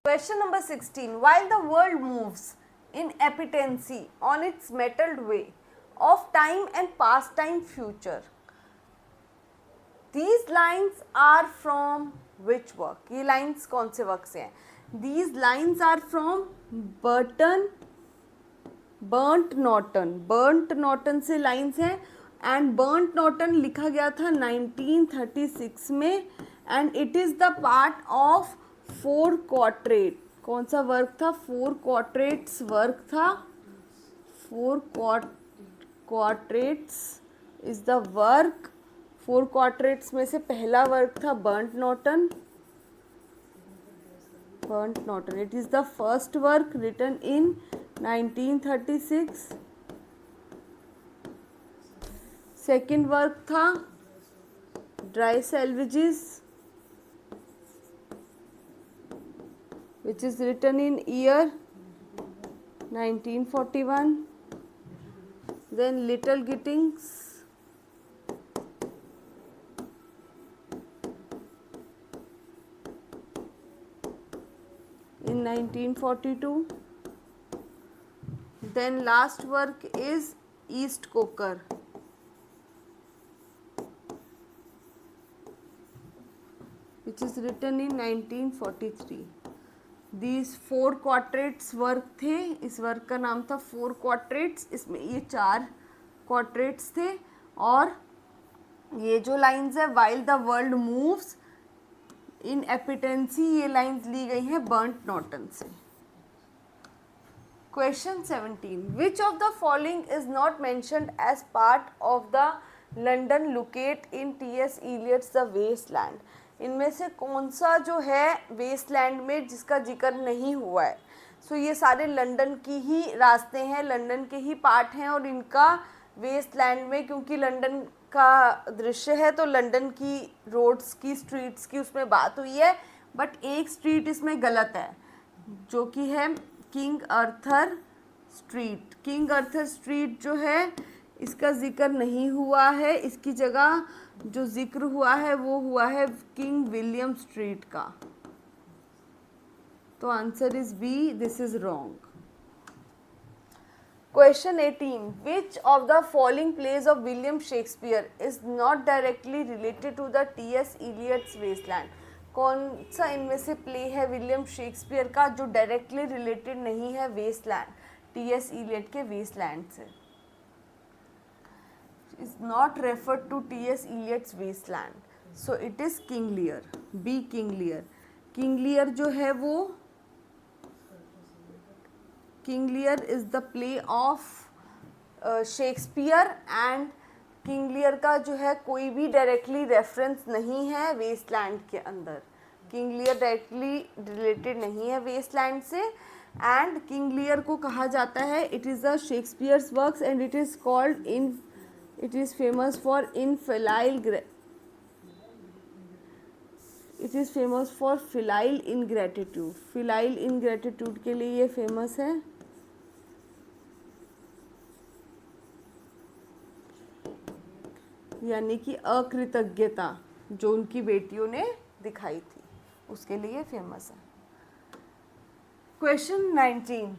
Question number 16. While the world moves in appetency on its metalled way of time and past time future, these lines are from which work? ये lines कौन से work से हैं? These lines are from Burnt Norton से lines हैं and Burnt Norton लिखा गया था 1936 में and it is the part of Four Quartet. कौन सा वर्क था? फोर क्वार्टेट्स वर्क था. Four Quartets is the work. Four Quartets में से पहला वर्क था Burnt Norton. It is the first work written in 1936. Second work था Dry Salvages, which is written in year 1941. Then Little Giddings in 1942. Then last work is East Coker, which is written in 1943. These four Quartets work थे. इस work का नाम था Four quartets. इसमें ये चार quartets थे और ये जो लाइंस है while the world moves in appetency, ये लाइंस ली गई हैं बर्ट नॉर्टन से. Question 17. Which of the following is not mentioned as part of the London locate in T S. Eliot's the Waste Land? इनमें से कौन सा जो है वेस्टलैंड में जिसका जिक्र नहीं हुआ है? सो ये सारे लंदन की ही रास्ते हैं, लंदन के ही पार्ट हैं और इनका वेस्टलैंड में, क्योंकि लंदन का दृश्य है तो लंदन की रोड्स की, स्ट्रीट्स की उसमें बात हुई है. बट एक स्ट्रीट इसमें गलत है जो कि है किंग अर्थर स्ट्रीट. किंग अर्थर स्ट्रीट जो है इसका जिक्र नहीं हुआ है. इसकी जगह जो जिक्र हुआ है वो हुआ है किंग विलियम स्ट्रीट का. तो answer is B. This is wrong. Question 18. Which of the following plays of William Shakespeare is not directly related to the T S. Eliot's Waste Land? कौन सा इनमें से प्ले है विलियम शेक्सपियर का जो डायरेक्टली रिलेटेड नहीं है वेस्टलैंड, टी.एस. इलियट के वेस्टलैंड से? is not referred to T.S. Eliot's wasteland. So it is King Lear. B. King Lear. King Lear जो है वो, King Lear is the play of Shakespeare and King Lear का जो है कोई भी डायरेक्टली रेफरेंस नहीं है वेस्टलैंड के अंदर. King Lear डायरेक्टली रिलेटेड नहीं है वेस्टलैंड से. एंड King Lear को कहा जाता है, it is the Shakespeare's works and it is called in, it is famous for filial ingratitude. Filial ingratitude के लिए ये फेमस है. यानी कि अकृतज्ञता जो उनकी बेटियों ने दिखाई थी उसके लिए फेमस है. Question 19.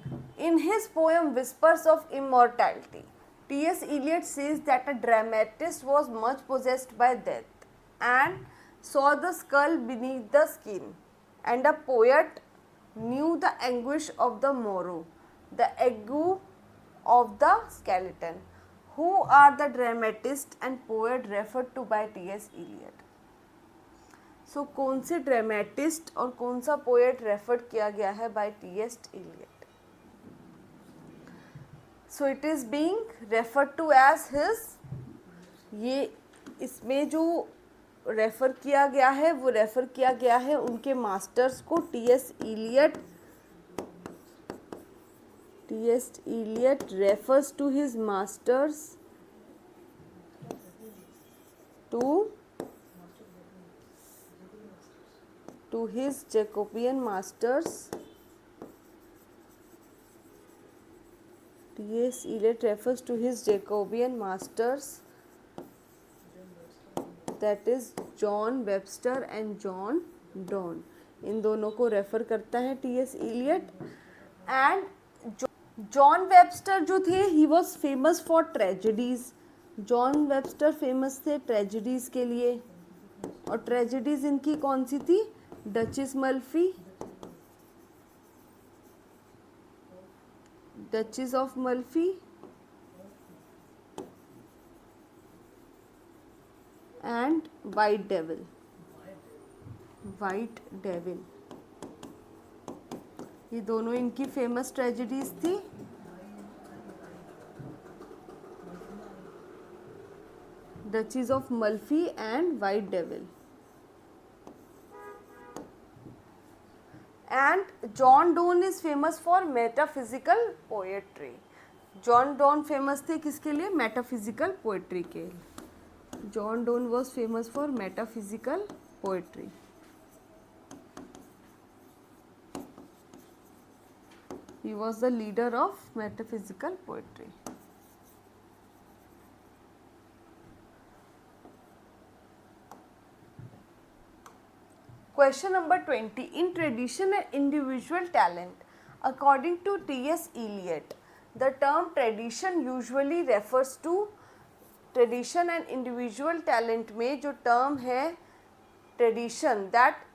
In his poem Whispers of Immortality, T.S. Eliot says that a dramatist was much possessed by death and saw the skull beneath the skin, and a poet knew the anguish of the morrow, the ague of the skeleton. Who are the dramatist and poet referred to by T.S. Eliot? So कौन से dramatist और कौन सा poet refer किया गया है by T.S. Eliot? So it is being referred to as his. ये इसमें जो रेफ़र किया गया है वो रेफ़र किया गया है उनके मास्टर्स को. T S. Eliot refers to his masters to his Jacobean masters. T.S. Eliot refers to his Jacobean masters, that is John Webster and John Donne. इन दोनों को रेफर करता है T S. Eliot. And John Webster जो थे, he was famous for tragedies. John Webster famous थे tragedies के लिए, और ट्रेजेडीज इनकी कौन सी थी? Duchess Malfi, Duchess of Malfi and White Devil. White Devil, ये दोनों इनकी फेमस ट्रेजेडीज थी. Duchess of Malfi and White Devil. And John Donne is famous for metaphysical poetry. John Donne famous थे किसके लिए? मेटाफिजिकल पोएट्री के. John Donne was famous for metaphysical poetry. He was the leader of metaphysical poetry. Question number 20. In tradition and individual talent, according to T.S. Eliot, the term tradition usually refers to tradition and individual talent में जो term है tradition, that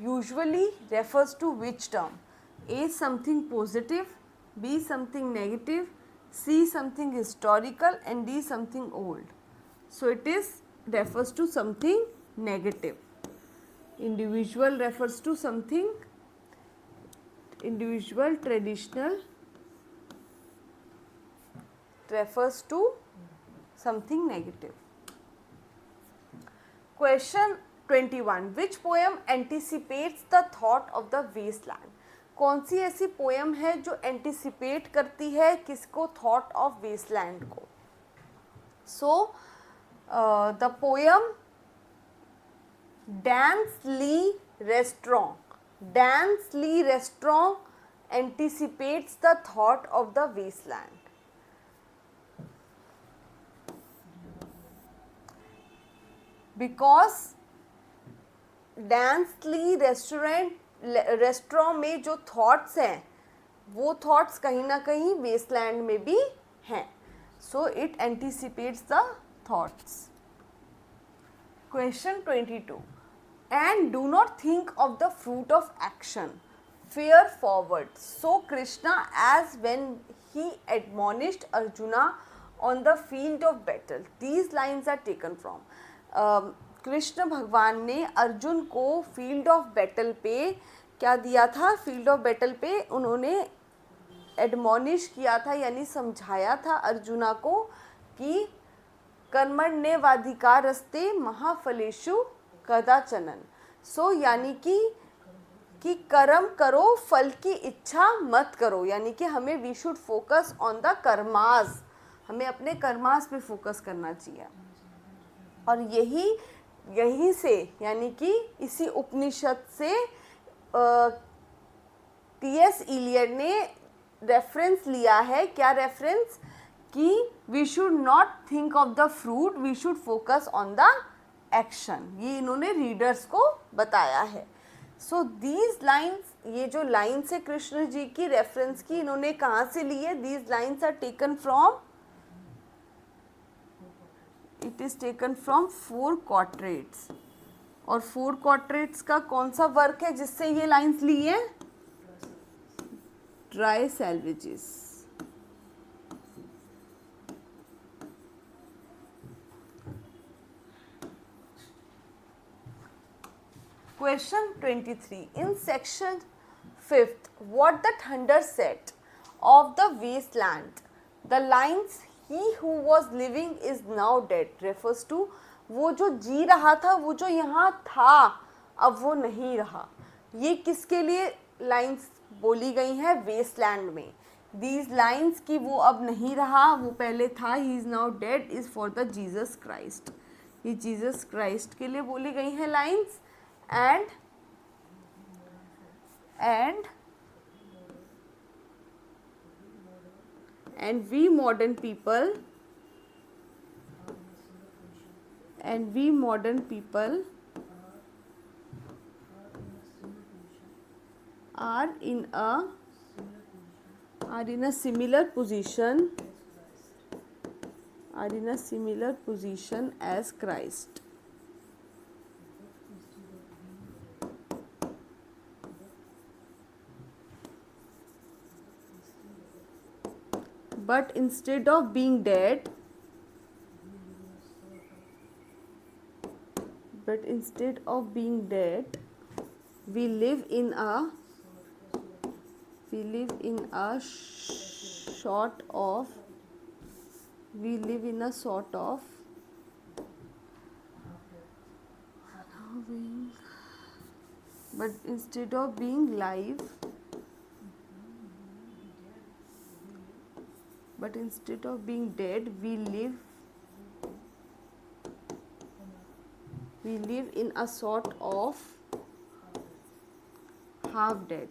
usually refers to which term? A something positive, B something negative, C something historical, and D something old. So it is refers to something negative. Individual refers to something, individual traditional refers to something negative. Question 21. Which poem anticipates the thought of the wasteland? कौन सी ऐसी poem है जो anticipate करती है किसको? Thought of Waste Land को. So the poem Dans le Restaurant, Dans le Restaurant anticipates the thought of the Waste Land. Because Dans le Restaurant में जो थॉट्स हैं वो थॉट्स कहीं ना कहीं वेस्टलैंड में भी हैं. So it anticipates the thoughts. Question 22. And do not think of the fruit of action, fare forward, so Krishna as when he admonished Arjuna on the field of battle. These lines are taken from. Krishna भगवान ने अर्जुन को field of battle पे क्या दिया था? Field of battle पे उन्होंने admonish किया था, यानी समझाया था अर्जुना को कि कर्मण्येवाधिकारस्ते महाफलेषु कदाचन. सो यानी कि कर्म करो, फल की इच्छा मत करो, यानी कि हमें we should focus on the karmas, हमें अपने कर्मास पे फोकस करना चाहिए. और यहीं से यानी कि इसी उपनिषद से टी.एस. इलियट ने रेफरेंस लिया है. क्या रेफरेंस? कि we should not think of the fruit, we should focus on the action. ये इन्होंने रीडर्स को बताया है. सो दीज लाइन्स, ये जो लाइन्स है कृष्ण जी की रेफरेंस की, इन्होंने कहाँ से ली है? These lines are taken from, it is taken from 4 Quartets. और 4 क्वार्टरेट्स का कौन सा वर्क है जिससे ये लाइन्स ली है? Dry सैल्वेजेस. Question 23. In section 5th, what the thunder said of the wasteland, the lines "He who was living is now dead" refers to वो जो जी रहा था, वो जो यहाँ था, अब वो नहीं रहा. ये किसके लिए लाइन्स बोली गई हैं? वेस्टलैंड में. These lines कि वो अब नहीं रहा, वो पहले था, he is now dead, is for the Jesus Christ. ये जीसस क्राइस्ट के लिए बोली गई हैं lines. and we modern people are in a similar position as Christ. But instead of being dead, we live in a sort of but instead of being live, but instead of being dead, we live in a sort of half dead.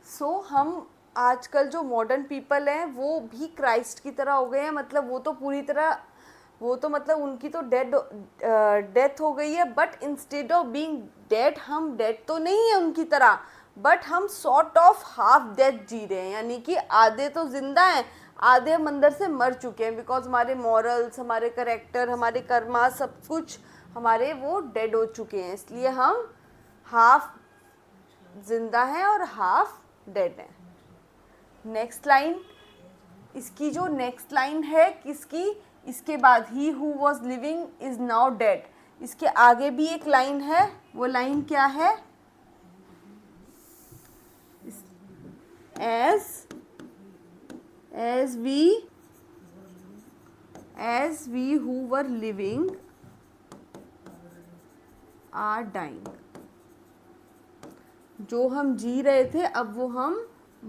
सो हम आजकल जो modern people हैं वो भी Christ की तरह हो गए हैं, मतलब वो तो पूरी तरह, वो तो मतलब उनकी तो डेथ हो गई है, but instead of being dead, हम डेड तो नहीं है उनकी तरह, बट हम सॉर्ट ऑफ हाफ डेथ जी रहे हैं, यानी कि आधे तो जिंदा हैं, आधे हम अंदर से मर चुके हैं, बिकॉज हमारे मॉरल्स, हमारे करेक्टर, हमारे कर्मा, सब कुछ हमारे वो डेड हो चुके हैं, इसलिए हम हाफ जिंदा हैं और हाफ डेड हैं. नेक्स्ट लाइन, इसकी जो नेक्स्ट लाइन है किसकी, इसके बाद he who was living is now dead, इसके आगे भी एक लाइन है, वो लाइन क्या है, as we who were living are dying. जो हम जी रहे थे अब वो हम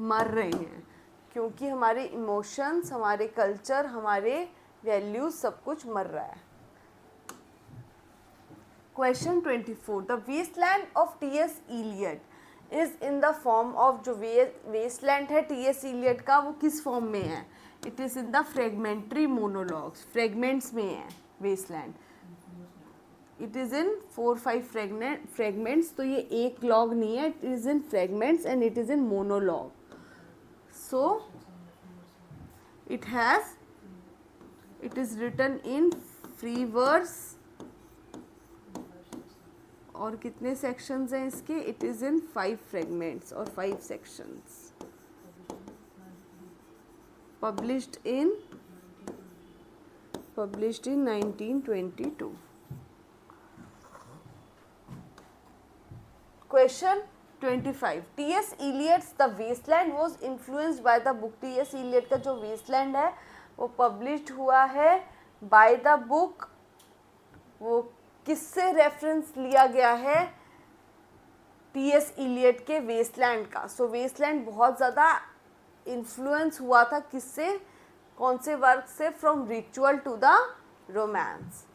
मर रहे हैं, क्योंकि हमारे इमोशंस, हमारे कल्चर, हमारे वैल्यूज सब कुछ मर रहा है. Question 24. The wasteland of T S. Eliot is in the form of, जो वेस्टलैंड है टी.एस. इलियट का वो किस फॉर्म में है, it is in the fragmentary monologues, fragments में है wasteland, it is in 4-5 fragments, तो ये एक लॉग नहीं है, it is in fragments and it is in monologue. So it is written in free verse, और कितने सेक्शंस हैं इसके, इट इज़ इन 5 फ्रेगमेंट्स और 5 sections. Published in 1922. Question 25. T.S. Eliot's The Wasteland was influenced by the book. T.S. Eliot का जो Wasteland है वो published हुआ है by the book. वो किससे रेफरेंस लिया गया है, T.S. Eliot के Wasteland का. So Wasteland बहुत ज़्यादा इन्फ्लुएंस हुआ था किससे, कौन से वर्क से, from Ritual to the Romance.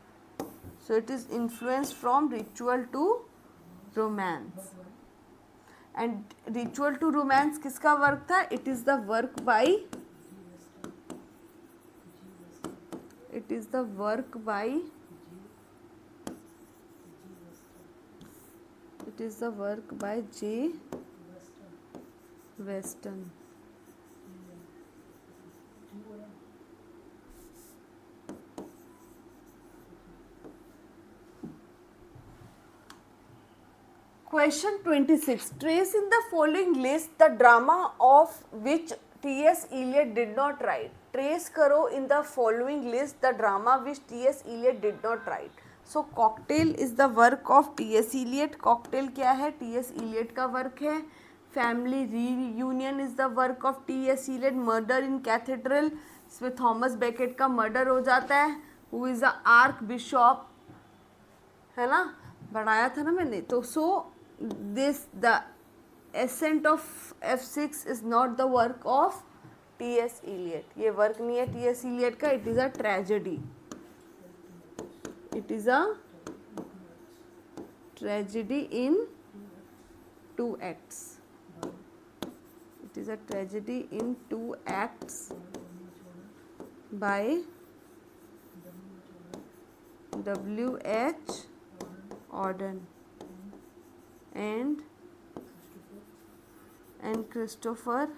So it is influence from Ritual to Romance. And Ritual to Romance किसका वर्क था, it is the work by J. Weston. Question 26. Trace in the following list the drama of which T.S. Eliot did not write. Trace करो in the following list the drama which T.S. Eliot did not write. So Cocktail is the work of T.S. Eliot. Cocktail क्या है, T.S. Eliot का work है. Family Reunion is the work of T.S. Eliot. Murder in Cathedral, इसमें Thomas Beckett का murder हो जाता है. Who is the Archbishop, है ना, बढ़ाया था ना मैंने. तो सो the ascent of F6 is not the work of T.S. Eliot. ये वर्क नहीं है T.S. Eliot का. It is a tragedy. It is a tragedy in 2 acts. It is a tragedy in 2 acts by W.H. Auden and Christopher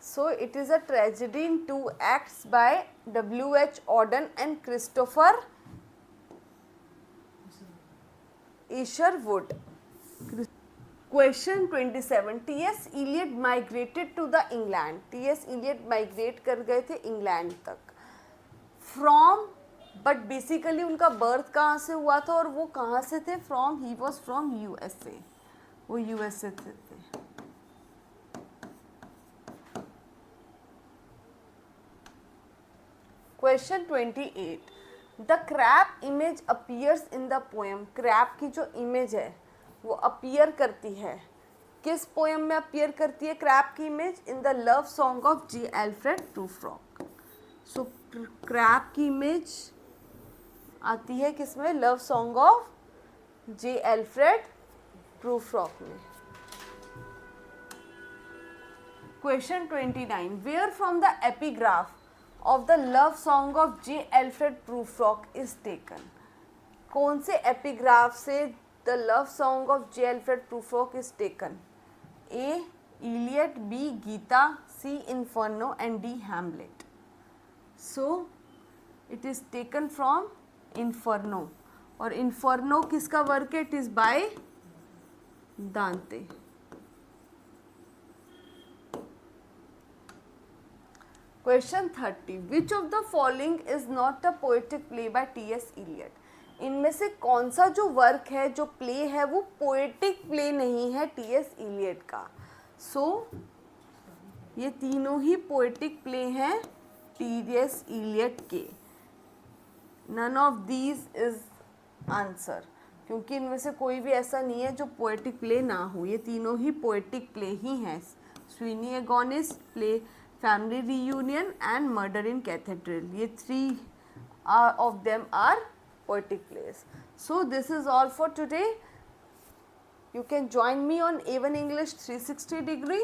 So it is a tragedy in 2 acts by W.H. Auden and Christopher Isherwood. Question 27. T.S. Eliot migrated to the England. T.S. Eliot migrate कर गए थे England तक. From, but basically उनका birth कहाँ से हुआ था और वो कहाँ से थे? From, he was from USA. वो USA थे. Question 28. The crab image appears in the poem. crab की जो image है वो appear करती है. किस poem में appear करती है crab की image? In the love song of J. Alfred Prufrock. So crab की image आती है किसमें? love song of J. Alfred Prufrock में. Question 29. Where from the epigraph of the love song of J. Alfred Prufrock is taken? कौन से epigraph से the love song of J. Alfred Prufrock is taken? A. Iliad, B. Gita, C. Inferno and D. Hamlet. So it is taken from Inferno. और Inferno किसका work है? It is by Dante. Question 30. Which of the following is not a poetic play by T.S. Eliot? इनमें से कौन सा जो work है, जो प्ले है, वो पोएटिक प्ले नहीं है टी.एस. इलियट का. सो ये तीनों ही पोएटिक प्ले हैं टी.एस. इलियट के. None of these is answer, क्योंकि इनमें से कोई भी ऐसा नहीं है जो पोएटिक प्ले ना हो. ये तीनों ही पोएटिक प्ले ही हैं. Sweeney agonist play, family reunion and murder in cathedral, ये 3 of them are poetic plays. So this is all for today. You can join me on A1 English 360 degree.